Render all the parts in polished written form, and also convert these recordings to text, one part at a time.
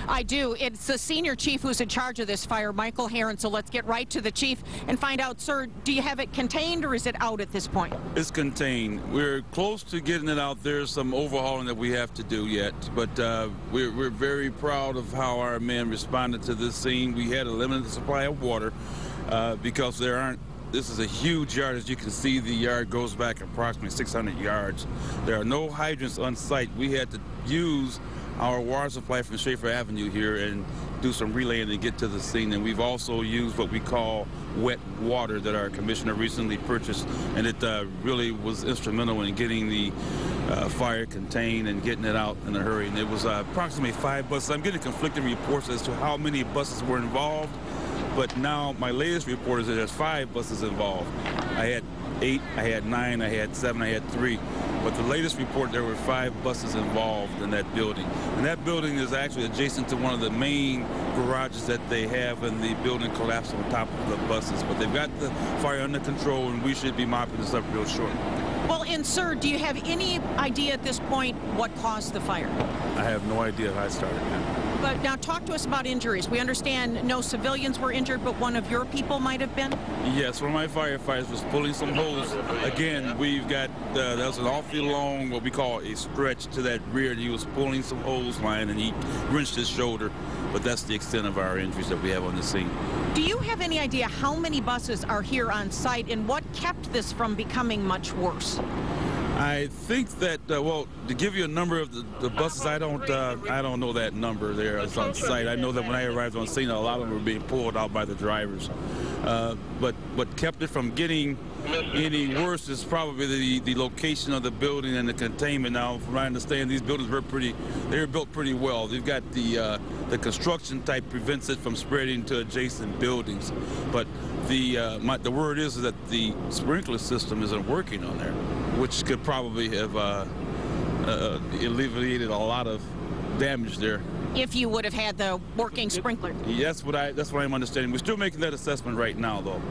I do. It's the senior chief who's in charge of this fire, Michael Herron. So let's get right to the chief and find out, sir, do you have it contained or is it out at this point? It's contained. We're close to getting it out. There's some overhauling that we have to do yet, but we're very proud of how our men responded to this scene. We had a limited supply of water because this is a huge yard. As you can see, the yard goes back approximately 600 yards. There are no hydrants on site. We had to use our water supply from Schaefer Avenue here and do some relaying to get to the scene. And we've also used what we call wet water that our commissioner recently purchased, and it really was instrumental in getting the fire contained and getting it out in a hurry. And it was approximately 5 buses. I'm getting conflicting reports as to how many buses were involved, but now my latest report is that there's 5 buses involved. I had 8, I had 9, I had 7, I had 3. But the latest report, there were 5 buses involved in that building. And that building is actually adjacent to one of the main garages that they have, and the building collapsed on top of the buses. But they've got the fire under control, and we should be mopping this up real short. Well, and sir, do you have any idea at this point what caused the fire? I have no idea how it started. But now talk to us about injuries. We understand no civilians were injured, but one of your people might have been? Yes, one of my firefighters was pulling some hose. Again, we've got, that was an awfully long, what we call a stretch to that rear, and he was pulling some hose line, and he wrenched his shoulder. But that's the extent of our injuries that we have on the scene. Do you have any idea how many buses are here on site, and what kept this from becoming much worse? I think that, well, to give you a number of the buses, I don't know that number there on site. I know that when I arrived on scene, a lot of them were being pulled out by the drivers. But what kept it from getting any worse is probably the location of the building and the containment. Now, from what I understand, these buildings were built pretty well. They've got the construction type prevents it from spreading to adjacent buildings. But the word is that the sprinkler system isn't working on there, which could probably have alleviated a lot of damage there. If you would have had the working sprinkler. That's what I'm understanding. We're still making that assessment right now, though.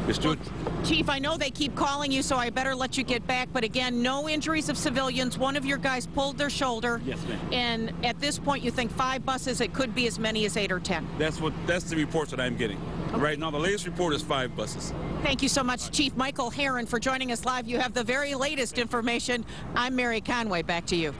Well, Chief, I know they keep calling you, so I better let you get back. But again, no injuries of civilians. One of your guys pulled their shoulder. Yes, ma'am. And at this point, you think 5 buses. It could be as many as 8 or 10. That's the reports that I'm getting. Okay. Right now, the latest report is 5 buses. Thank you so much, Chief Michael Herron, for joining us live. You have the very latest information. I'm Mary Conway. Back to you.